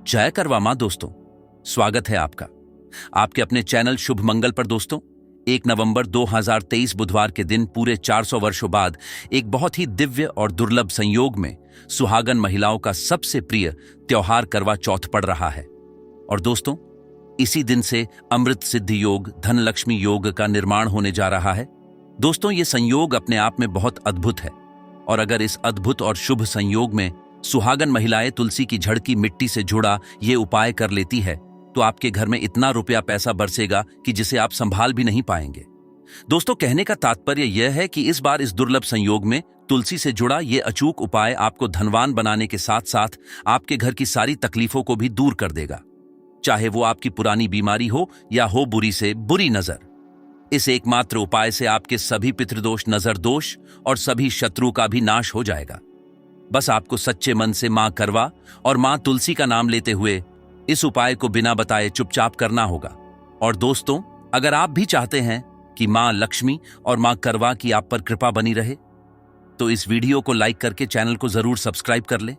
जय करवा मां दोस्तों, स्वागत है आपका आपके अपने चैनल शुभ मंगल पर। दोस्तों 1 नवंबर 2023 बुधवार के दिन पूरे 400 वर्षों बाद एक बहुत ही दिव्य और दुर्लभ संयोग में सुहागन महिलाओं का सबसे प्रिय त्योहार करवा चौथ पड़ रहा है। और दोस्तों इसी दिन से अमृत सिद्धि योग, धनलक्ष्मी योग का निर्माण होने जा रहा है। दोस्तों ये संयोग अपने आप में बहुत अद्भुत है और अगर इस अद्भुत और शुभ संयोग में सुहागन महिलाएं तुलसी की जड़ की मिट्टी से जुड़ा ये उपाय कर लेती है तो आपके घर में इतना रुपया पैसा बरसेगा कि जिसे आप संभाल भी नहीं पाएंगे। दोस्तों कहने का तात्पर्य यह है कि इस बार इस दुर्लभ संयोग में तुलसी से जुड़ा ये अचूक उपाय आपको धनवान बनाने के साथ साथ आपके घर की सारी तकलीफों को भी दूर कर देगा, चाहे वो आपकी पुरानी बीमारी हो या हो बुरी से बुरी नजर। इस एकमात्र उपाय से आपके सभी पितृदोष, नजर दोष और सभी शत्रु का भी नाश हो जाएगा। बस आपको सच्चे मन से मां करवा और मां तुलसी का नाम लेते हुए इस उपाय को बिना बताए चुपचाप करना होगा। और दोस्तों अगर आप भी चाहते हैं कि मां लक्ष्मी और मां करवा की आप पर कृपा बनी रहे तो इस वीडियो को लाइक करके चैनल को जरूर सब्सक्राइब कर ले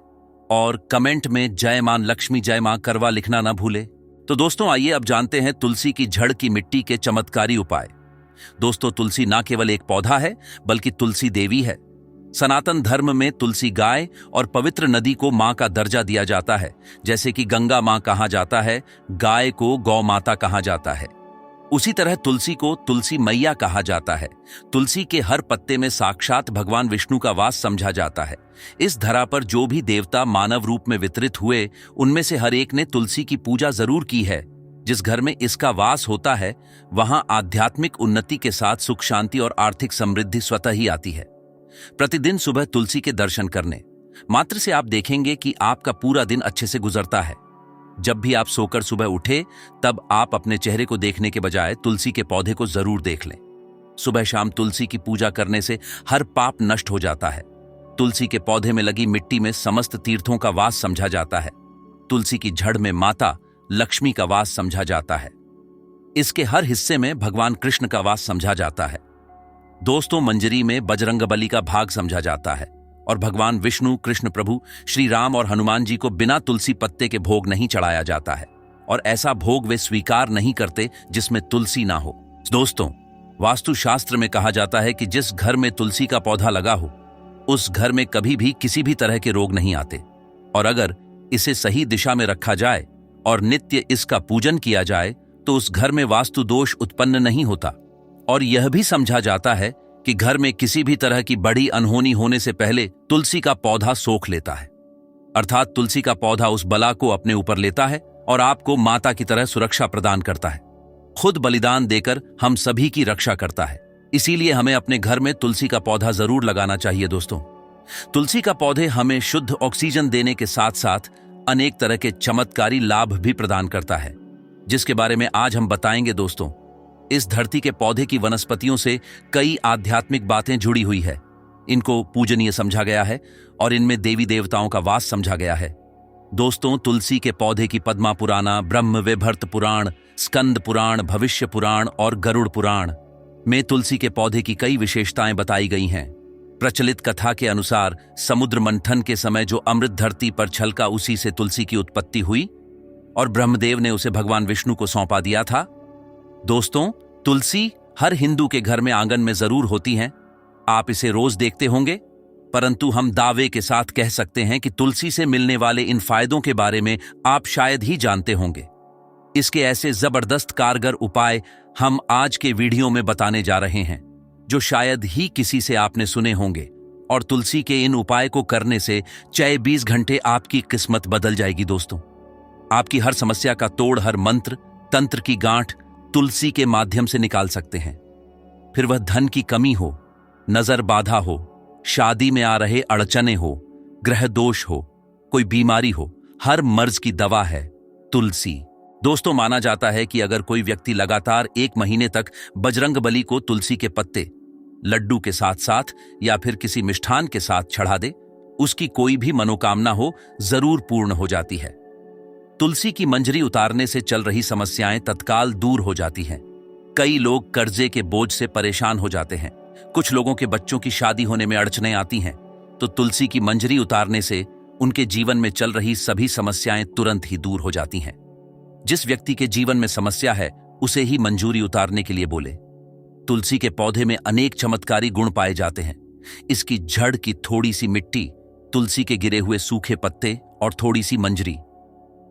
और कमेंट में जय मां लक्ष्मी, जय मां करवा लिखना ना भूले। तो दोस्तों आइए अब जानते हैं तुलसी की जड़ की मिट्टी के चमत्कारी उपाय। दोस्तों तुलसी ना केवल एक पौधा है बल्कि तुलसी देवी है। सनातन धर्म में तुलसी गाय और पवित्र नदी को मां का दर्जा दिया जाता है। जैसे कि गंगा मां कहा जाता है, गाय को गौ माता कहा जाता है, उसी तरह तुलसी को तुलसी मैया कहा जाता है। तुलसी के हर पत्ते में साक्षात भगवान विष्णु का वास समझा जाता है। इस धरा पर जो भी देवता मानव रूप में वितरित हुए उनमें से हर एक ने तुलसी की पूजा जरूर की है। जिस घर में इसका वास होता है वहां आध्यात्मिक उन्नति के साथ सुख, शांति और आर्थिक समृद्धि स्वतः ही आती है। प्रतिदिन सुबह तुलसी के दर्शन करने मात्र से आप देखेंगे कि आपका पूरा दिन अच्छे से गुजरता है। जब भी आप सोकर सुबह उठे तब आप अपने चेहरे को देखने के बजाय तुलसी के पौधे को जरूर देख लें। सुबह शाम तुलसी की पूजा करने से हर पाप नष्ट हो जाता है। तुलसी के पौधे में लगी मिट्टी में समस्त तीर्थों का वास समझा जाता है। तुलसी की जड़ में माता लक्ष्मी का वास समझा जाता है। इसके हर हिस्से में भगवान कृष्ण का वास समझा जाता है। दोस्तों मंजरी में बजरंगबली का भाग समझा जाता है और भगवान विष्णु, कृष्ण प्रभु, श्री राम और हनुमान जी को बिना तुलसी पत्ते के भोग नहीं चढ़ाया जाता है और ऐसा भोग वे स्वीकार नहीं करते जिसमें तुलसी ना हो। दोस्तों वास्तुशास्त्र में कहा जाता है कि जिस घर में तुलसी का पौधा लगा हो उस घर में कभी भी किसी भी तरह के रोग नहीं आते और अगर इसे सही दिशा में रखा जाए और नित्य इसका पूजन किया जाए तो उस घर में वास्तु दोष उत्पन्न नहीं होता। और यह भी समझा जाता है कि घर में किसी भी तरह की बड़ी अनहोनी होने से पहले तुलसी का पौधा सोख लेता है, अर्थात तुलसी का पौधा उस बला को अपने ऊपर लेता है और आपको माता की तरह सुरक्षा प्रदान करता है। खुद बलिदान देकर हम सभी की रक्षा करता है। इसीलिए हमें अपने घर में तुलसी का पौधा जरूर लगाना चाहिए। दोस्तों तुलसी का पौधे हमें शुद्ध ऑक्सीजन देने के साथ साथ अनेक तरह के चमत्कारी लाभ भी प्रदान करता है, जिसके बारे में आज हम बताएंगे। दोस्तों इस धरती के पौधे की वनस्पतियों से कई आध्यात्मिक बातें जुड़ी हुई है। इनको पूजनीय समझा गया है और इनमें देवी देवताओं का वास समझा गया है। दोस्तों तुलसी के पौधे की पद्मा पुराना, ब्रह्म वैवर्त पुराण, स्कंद पुराण, भविष्य पुराण और गरुड़ पुराण में तुलसी के पौधे की कई विशेषताएं बताई गई हैं। प्रचलित कथा के अनुसार समुद्र मंथन के समय जो अमृत धरती पर छलका उसी से तुलसी की उत्पत्ति हुई और ब्रह्मदेव ने उसे भगवान विष्णु को सौंपा दिया था। दोस्तों तुलसी हर हिंदू के घर में आंगन में जरूर होती हैं। आप इसे रोज देखते होंगे, परंतु हम दावे के साथ कह सकते हैं कि तुलसी से मिलने वाले इन फायदों के बारे में आप शायद ही जानते होंगे। इसके ऐसे जबरदस्त कारगर उपाय हम आज के वीडियो में बताने जा रहे हैं जो शायद ही किसी से आपने सुने होंगे। और तुलसी के इन उपाय को करने से चाहे 20 घंटे आपकी किस्मत बदल जाएगी। दोस्तों आपकी हर समस्या का तोड़, हर मंत्र तंत्र की गांठ तुलसी के माध्यम से निकाल सकते हैं। फिर वह धन की कमी हो, नजर बाधा हो, शादी में आ रहे अड़चने हो, ग्रह दोष हो, कोई बीमारी हो, हर मर्ज की दवा है तुलसी। दोस्तों माना जाता है कि अगर कोई व्यक्ति लगातार 1 महीने तक बजरंगबली को तुलसी के पत्ते लड्डू के साथ साथ या फिर किसी मिष्ठान के साथ चढ़ा दे, उसकी कोई भी मनोकामना हो जरूर पूर्ण हो जाती है। तुलसी की मंजरी उतारने से चल रही समस्याएं तत्काल दूर हो जाती हैं। कई लोग कर्जे के बोझ से परेशान हो जाते हैं। कुछ लोगों के बच्चों की शादी होने में अड़चनें आती हैं तो तुलसी की मंजरी उतारने से उनके जीवन में चल रही सभी समस्याएं तुरंत ही दूर हो जाती हैं। जिस व्यक्ति के जीवन में समस्या है उसे ही मंजूरी उतारने के लिए बोले। तुलसी के पौधे में अनेक चमत्कारी गुण पाए जाते हैं। इसकी जड़ की थोड़ी सी मिट्टी, तुलसी के गिरे हुए सूखे पत्ते और थोड़ी सी मंजरी,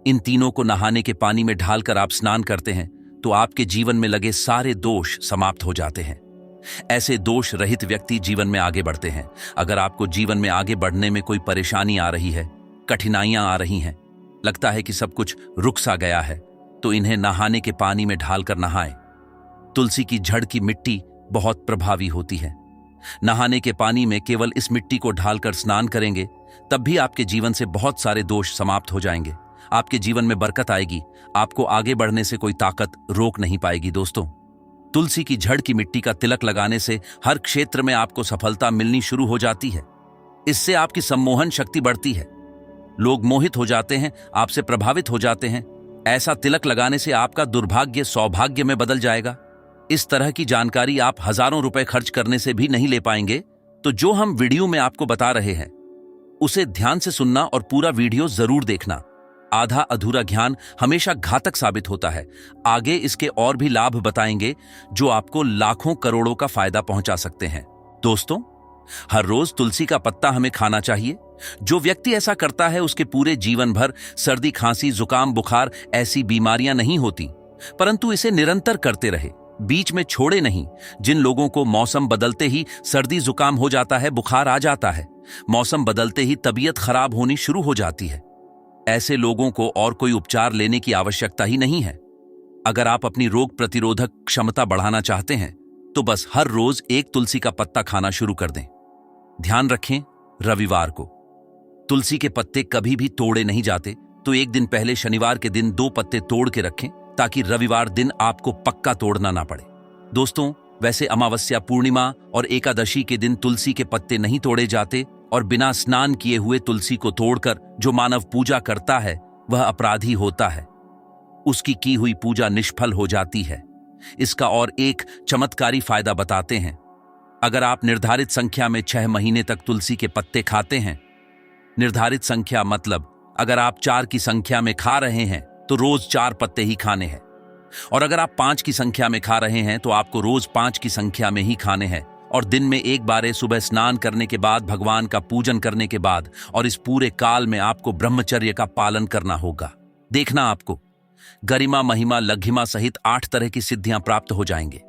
इन तीनों को नहाने के पानी में ढालकर आप स्नान करते हैं तो आपके जीवन में लगे सारे दोष समाप्त हो जाते हैं। ऐसे दोष रहित व्यक्ति जीवन में आगे बढ़ते हैं। अगर आपको जीवन में आगे बढ़ने में कोई परेशानी आ रही है, कठिनाइयां आ रही हैं, लगता है कि सब कुछ रुक सा गया है, तो इन्हें नहाने के पानी में ढालकर नहाएं। तुलसी की जड़ की मिट्टी बहुत प्रभावी होती है। नहाने के पानी में केवल इस मिट्टी को ढालकर स्नान करेंगे तब भी आपके जीवन से बहुत सारे दोष समाप्त हो जाएंगे। आपके जीवन में बरकत आएगी। आपको आगे बढ़ने से कोई ताकत रोक नहीं पाएगी। दोस्तों, तुलसी की जड़ की मिट्टी का तिलक लगाने से हर क्षेत्र में आपको सफलता मिलनी शुरू हो जाती है। इससे आपकी सम्मोहन शक्ति बढ़ती है। लोग मोहित हो जाते हैं, आपसे प्रभावित हो जाते हैं। ऐसा तिलक लगाने से आपका दुर्भाग्य सौभाग्य में बदल जाएगा। इस तरह की जानकारी आप हजारों रुपए खर्च करने से भी नहीं ले पाएंगे। तो जो हम वीडियो में आपको बता रहे हैं उसे ध्यान से सुनना और पूरा वीडियो जरूर देखना। आधा अधूरा ज्ञान हमेशा घातक साबित होता है। आगे इसके और भी लाभ बताएंगे जो आपको लाखों करोड़ों का फायदा पहुंचा सकते हैं। दोस्तों, हर रोज तुलसी का पत्ता हमें खाना चाहिए। जो व्यक्ति ऐसा करता है उसके पूरे जीवन भर सर्दी, खांसी, जुकाम, बुखार ऐसी बीमारियां नहीं होती, परंतु इसे निरंतर करते रहे, बीच में छोड़े नहीं। जिन लोगों को मौसम बदलते ही सर्दी जुकाम हो जाता है, बुखार आ जाता है, मौसम बदलते ही तबीयत खराब होनी शुरू हो जाती है, ऐसे लोगों को और कोई उपचार लेने की आवश्यकता ही नहीं है। अगर आप अपनी रोग प्रतिरोधक क्षमता बढ़ाना चाहते हैं तो बस हर रोज एक तुलसी का पत्ता खाना शुरू कर दें। ध्यान रखें, रविवार को तुलसी के पत्ते कभी भी तोड़े नहीं जाते, तो एक दिन पहले शनिवार के दिन 2 पत्ते तोड़ के रखें ताकि रविवार दिन आपको पक्का तोड़ना ना पड़े। दोस्तों, वैसे अमावस्या, पूर्णिमा और एकादशी के दिन तुलसी के पत्ते नहीं तोड़े जाते और बिना स्नान किए हुए तुलसी को तोड़कर जो मानव पूजा करता है वह अपराधी होता है। उसकी की हुई पूजा निष्फल हो जाती है। इसका और एक चमत्कारी फायदा बताते हैं। अगर आप निर्धारित संख्या में 6 महीने तक तुलसी के पत्ते खाते हैं, निर्धारित संख्या मतलब अगर आप 4 की संख्या में खा रहे हैं तो रोज 4 पत्ते ही खाने हैं, और अगर आप 5 की संख्या में खा रहे हैं तो आपको रोज 5 की संख्या में ही खाने हैं, और दिन में एक बार सुबह स्नान करने के बाद, भगवान का पूजन करने के बाद, और इस पूरे काल में आपको ब्रह्मचर्य का पालन करना होगा। देखना, आपको गरिमा, महिमा, लघिमा सहित 8 तरह की सिद्धियां प्राप्त हो जाएंगे।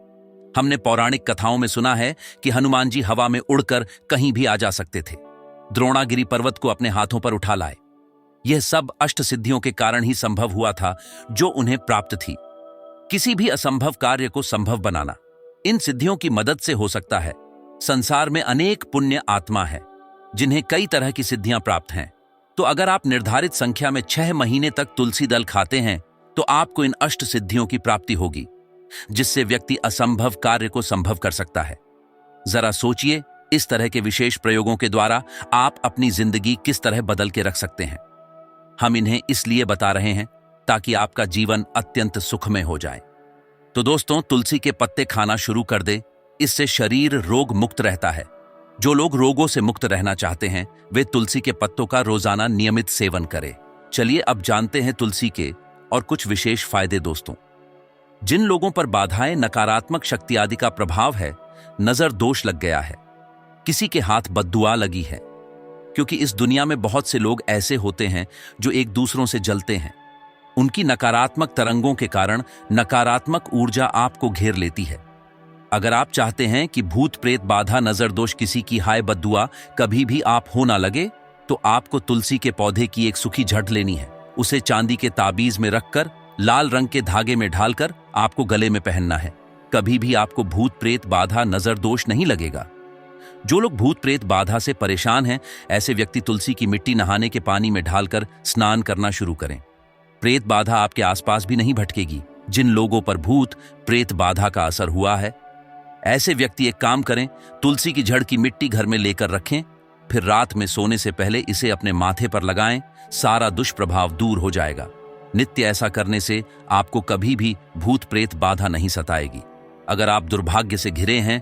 हमने पौराणिक कथाओं में सुना है कि हनुमान जी हवा में उड़कर कहीं भी आ जा सकते थे, द्रोणागिरी पर्वत को अपने हाथों पर उठा लाए। यह सब अष्ट सिद्धियों के कारण ही संभव हुआ था जो उन्हें प्राप्त थी। किसी भी असंभव कार्य को संभव बनाना इन सिद्धियों की मदद से हो सकता है। संसार में अनेक पुण्य आत्मा है जिन्हें कई तरह की सिद्धियां प्राप्त हैं। तो अगर आप निर्धारित संख्या में 6 महीने तक तुलसी दल खाते हैं तो आपको इन अष्ट सिद्धियों की प्राप्ति होगी, जिससे व्यक्ति असंभव कार्य को संभव कर सकता है। जरा सोचिए, इस तरह के विशेष प्रयोगों के द्वारा आप अपनी जिंदगी किस तरह बदल के रख सकते हैं। हम इन्हें इसलिए बता रहे हैं ताकि आपका जीवन अत्यंत सुखमय हो जाए। तो दोस्तों, तुलसी के पत्ते खाना शुरू कर दे। इससे शरीर रोग मुक्त रहता है। जो लोग रोगों से मुक्त रहना चाहते हैं वे तुलसी के पत्तों का रोजाना नियमित सेवन करें। चलिए अब जानते हैं तुलसी के और कुछ विशेष फायदे। दोस्तों, जिन लोगों पर बाधाएं, नकारात्मक शक्ति आदि का प्रभाव है, नजर दोष लग गया है, किसी के हाथ बद्दुआ लगी है, क्योंकि इस दुनिया में बहुत से लोग ऐसे होते हैं जो एक दूसरों से जलते हैं। उनकी नकारात्मक तरंगों के कारण नकारात्मक ऊर्जा आपको घेर लेती है। अगर आप चाहते हैं कि भूत प्रेत, बाधा, नजर दोष, किसी की हाय बद्दुआ कभी भी आप हो ना लगे, तो आपको तुलसी के पौधे की एक सूखी झड़ लेनी है। उसे चांदी के ताबीज में रखकर लाल रंग के धागे में ढालकर आपको गले में पहनना है। कभी भी आपको भूत प्रेत, बाधा, नजर दोष नहीं लगेगा। जो लोग भूत प्रेत बाधा से परेशान हैं, ऐसे व्यक्ति तुलसी की मिट्टी नहाने के पानी में ढालकर स्नान करना शुरू करें। प्रेत बाधा आपके आसपास भी नहीं भटकेगी। जिन लोगों पर भूत प्रेत बाधा का असर हुआ है, ऐसे व्यक्ति एक काम करें, तुलसी की जड़ की मिट्टी घर में लेकर रखें, फिर रात में सोने से पहले इसे अपने माथे पर लगाएं। सारा दुष्प्रभाव दूर हो जाएगा। नित्य ऐसा करने से आपको कभी भी भूत प्रेत बाधा नहीं सताएगी। अगर आप दुर्भाग्य से घिरे हैं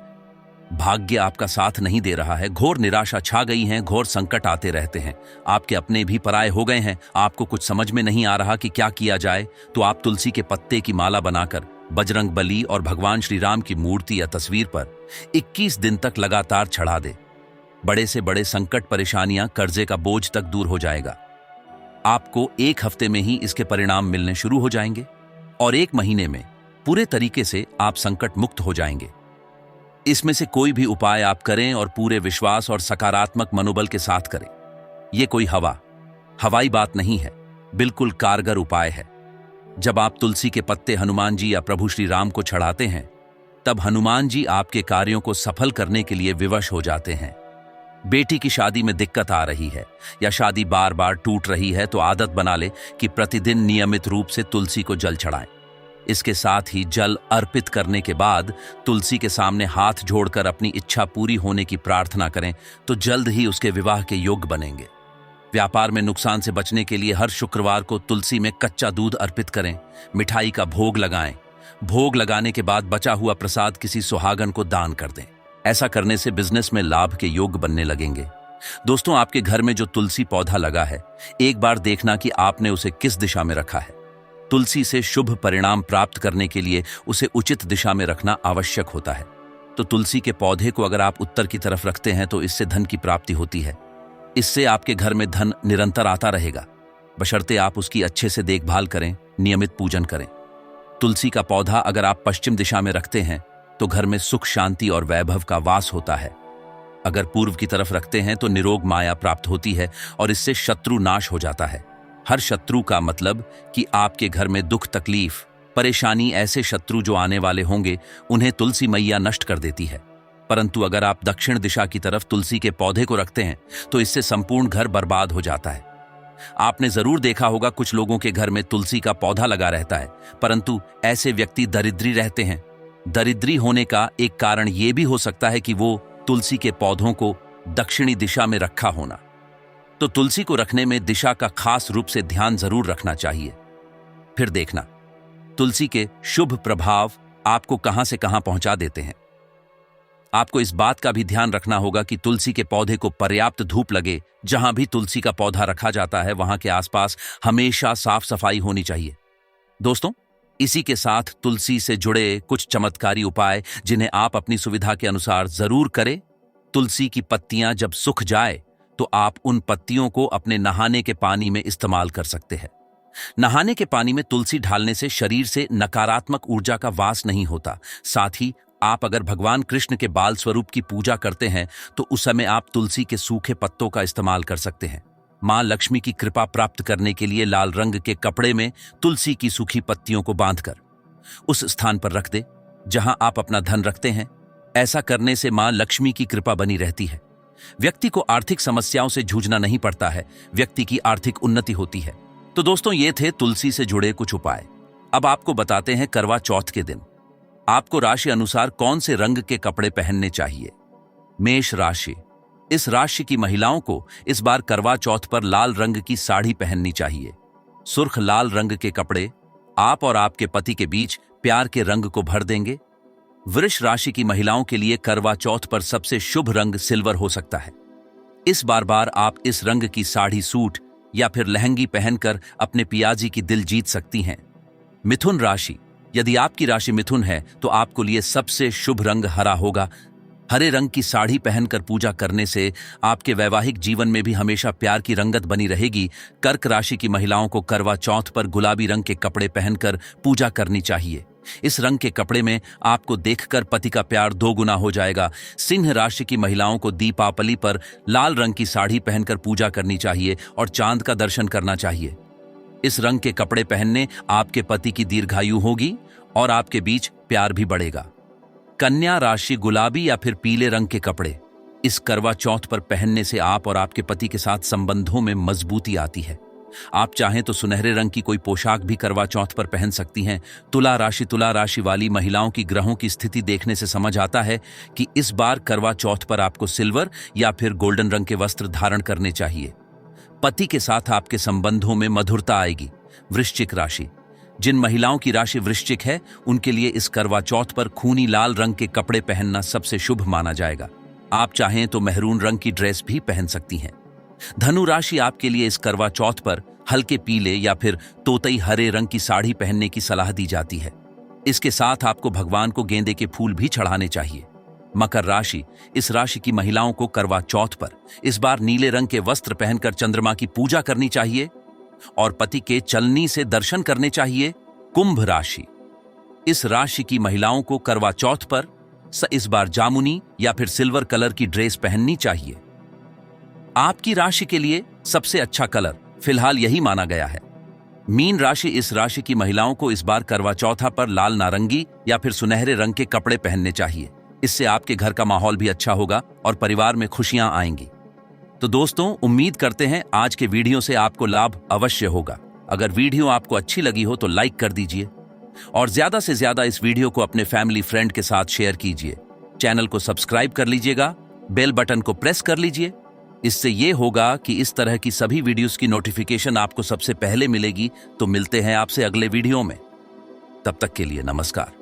भाग्य आपका साथ नहीं दे रहा है, घोर निराशा छा गई है, घोर संकट आते रहते हैं, आपके अपने भी पराये हो गए हैं, आपको कुछ समझ में नहीं आ रहा कि क्या किया जाए, तो आप तुलसी के पत्ते की माला बनाकर बजरंग बली और भगवान श्री राम की मूर्ति या तस्वीर पर 21 दिन तक लगातार चढ़ा दे। बड़े से बड़े संकट, परेशानियां, कर्जे का बोझ तक दूर हो जाएगा। आपको 1 हफ्ते में ही इसके परिणाम मिलने शुरू हो जाएंगे और 1 महीने में पूरे तरीके से आप संकट मुक्त हो जाएंगे। इसमें से कोई भी उपाय आप करें और पूरे विश्वास और सकारात्मक मनोबल के साथ करें। यह कोई हवाई बात नहीं है, बिल्कुल कारगर उपाय है। जब आप तुलसी के पत्ते हनुमान जी या प्रभु श्री राम को चढ़ाते हैं, तब हनुमान जी आपके कार्यों को सफल करने के लिए विवश हो जाते हैं। बेटी की शादी में दिक्कत आ रही है या शादी बार बार टूट रही है, तो आदत बना ले कि प्रतिदिन नियमित रूप से तुलसी को जल चढ़ाएं। इसके साथ ही जल अर्पित करने के बाद तुलसी के सामने हाथ जोड़कर अपनी इच्छा पूरी होने की प्रार्थना करें, तो जल्द ही उसके विवाह के योग्य बनेंगे। व्यापार में नुकसान से बचने के लिए हर शुक्रवार को तुलसी में कच्चा दूध अर्पित करें, मिठाई का भोग लगाएं। भोग लगाने के बाद बचा हुआ प्रसाद किसी सुहागन को दान कर दें। ऐसा करने से बिजनेस में लाभ के योग्य बनने लगेंगे। दोस्तों, आपके घर में जो तुलसी पौधा लगा है, एक बार देखना कि आपने उसे किस दिशा में रखा है। तुलसी से शुभ परिणाम प्राप्त करने के लिए उसे उचित दिशा में रखना आवश्यक होता है। तो तुलसी के पौधे को अगर आप उत्तर की तरफ रखते हैं, तो इससे धन की प्राप्ति होती है। इससे आपके घर में धन निरंतर आता रहेगा, बशर्ते आप उसकी अच्छे से देखभाल करें, नियमित पूजन करें। तुलसी का पौधा अगर आप पश्चिम दिशा में रखते हैं, तो घर में सुख, शांति और वैभव का वास होता है। अगर पूर्व की तरफ रखते हैं, तो निरोग माया प्राप्त होती है और इससे शत्रु नाश हो जाता है। हर शत्रु का मतलब कि आपके घर में दुख, तकलीफ, परेशानी, ऐसे शत्रु जो आने वाले होंगे, उन्हें तुलसी मैया नष्ट कर देती है। परंतु अगर आप दक्षिण दिशा की तरफ तुलसी के पौधे को रखते हैं, तो इससे संपूर्ण घर बर्बाद हो जाता है। आपने जरूर देखा होगा, कुछ लोगों के घर में तुलसी का पौधा लगा रहता है, परंतु ऐसे व्यक्ति दरिद्री रहते हैं। दरिद्री होने का एक कारण यह भी हो सकता है कि वो तुलसी के पौधों को दक्षिणी दिशा में रखा होना। तो तुलसी को रखने में दिशा का खास रूप से ध्यान जरूर रखना चाहिए। फिर देखना, तुलसी के शुभ प्रभाव आपको कहां से कहां पहुंचा देते हैं। आपको इस बात का भी ध्यान रखना होगा कि तुलसी के पौधे को पर्याप्त धूप लगे। जहां भी तुलसी का पौधा रखा जाता है, वहां के आसपास हमेशा साफ सफाई होनी चाहिए। दोस्तों, इसी के साथ तुलसी से जुड़े कुछ चमत्कारी उपाय जिन्हें आप अपनी सुविधा के अनुसार जरूर करें। तुलसी की पत्तियां जब सूख जाए, तो आप उन पत्तियों को अपने नहाने के पानी में इस्तेमाल कर सकते हैं। नहाने के पानी में तुलसी डालने से शरीर से नकारात्मक ऊर्जा का वास नहीं होता। साथ ही आप अगर भगवान कृष्ण के बाल स्वरूप की पूजा करते हैं, तो उस समय आप तुलसी के सूखे पत्तों का इस्तेमाल कर सकते हैं। मां लक्ष्मी की कृपा प्राप्त करने के लिए लाल रंग के कपड़े में तुलसी की सूखी पत्तियों को बांधकर उस स्थान पर रख दे जहां आप अपना धन रखते हैं। ऐसा करने से मां लक्ष्मी की कृपा बनी रहती है। व्यक्ति को आर्थिक समस्याओं से जूझना नहीं पड़ता है, व्यक्ति की आर्थिक उन्नति होती है। तो दोस्तों, ये थे तुलसी से जुड़े कुछ उपाय। अब आपको बताते हैं करवा चौथ के दिन आपको राशि अनुसार कौन से रंग के कपड़े पहनने चाहिए। मेष राशि। इस राशि की महिलाओं को इस बार करवा चौथ पर लाल रंग की साड़ी पहननी चाहिए। सुर्ख लाल रंग के कपड़े आप और आपके पति के बीच प्यार के रंग को भर देंगे। वृष राशि की महिलाओं के लिए करवा चौथ पर सबसे शुभ रंग सिल्वर हो सकता है। इस बार आप इस रंग की साड़ी, सूट या फिर लहंगी पहनकर अपने पियाजी की दिल जीत सकती हैं। मिथुन राशि। यदि आपकी राशि मिथुन है, तो आपको लिए सबसे शुभ रंग हरा होगा। हरे रंग की साड़ी पहनकर पूजा करने से आपके वैवाहिक जीवन में भी हमेशा प्यार की रंगत बनी रहेगी। कर्क राशि की महिलाओं को करवा चौथ पर गुलाबी रंग के कपड़े पहनकर पूजा करनी चाहिए। इस रंग के कपड़े में आपको देखकर पति का प्यार 2 गुना हो जाएगा। सिंह राशि की महिलाओं को दीपावली पर लाल रंग की साड़ी पहनकर पूजा करनी चाहिए और चांद का दर्शन करना चाहिए। इस रंग के कपड़े पहनने आपके पति की दीर्घायु होगी और आपके बीच प्यार भी बढ़ेगा। कन्या राशि। गुलाबी या फिर पीले रंग के कपड़े इस करवा चौथ पर पहनने से आप और आपके पति के साथ संबंधों में मजबूती आती है। आप चाहें तो सुनहरे रंग की कोई पोशाक भी करवा चौथ पर पहन सकती हैं। तुला राशि। तुला राशि वाली महिलाओं की ग्रहों की स्थिति देखने से समझ आता है कि इस बार करवा चौथ पर आपको सिल्वर या फिर गोल्डन रंग के वस्त्र धारण करने चाहिए। पति के साथ आपके संबंधों में मधुरता आएगी। वृश्चिक राशि। जिन महिलाओं की राशि वृश्चिक है, उनके लिए इस करवा चौथ पर खूनी लाल रंग के कपड़े पहनना सबसे शुभ माना जाएगा। आप चाहें तो मेहरून रंग की ड्रेस भी पहन सकती हैं। धनु राशि आपके लिए इस करवा चौथ पर हल्के पीले या फिर तोतई हरे रंग की साड़ी पहनने की सलाह दी जाती है। इसके साथ आपको भगवान को गेंदे के फूल भी चढ़ाने चाहिए। मकर राशि, इस राशि की महिलाओं को करवा चौथ पर इस बार नीले रंग के वस्त्र पहनकर चंद्रमा की पूजा करनी चाहिए और पति के चलनी से दर्शन करने चाहिए। कुंभ राशि, इस राशि की महिलाओं को करवा चौथ पर इस बार जामुनी या फिर सिल्वर कलर की ड्रेस पहननी चाहिए। आपकी राशि के लिए सबसे अच्छा कलर फिलहाल यही माना गया है। मीन राशि, इस राशि की महिलाओं को इस बार करवा चौथा पर लाल नारंगी या फिर सुनहरे रंग के कपड़े पहनने चाहिए। इससे आपके घर का माहौल भी अच्छा होगा और परिवार में खुशियां आएंगी। तो दोस्तों, उम्मीद करते हैं आज के वीडियो से आपको लाभ अवश्य होगा। अगर वीडियो आपको अच्छी लगी हो तो लाइक कर दीजिए और ज्यादा से ज्यादा इस वीडियो को अपने फैमिली फ्रेंड के साथ शेयर कीजिए। चैनल को सब्सक्राइब कर लीजिएगा, बेल बटन को प्रेस कर लीजिए। इससे ये होगा कि इस तरह की सभी वीडियोस की नोटिफिकेशन आपको सबसे पहले मिलेगी। तो मिलते हैं आपसे अगले वीडियो में। तब तक के लिए नमस्कार।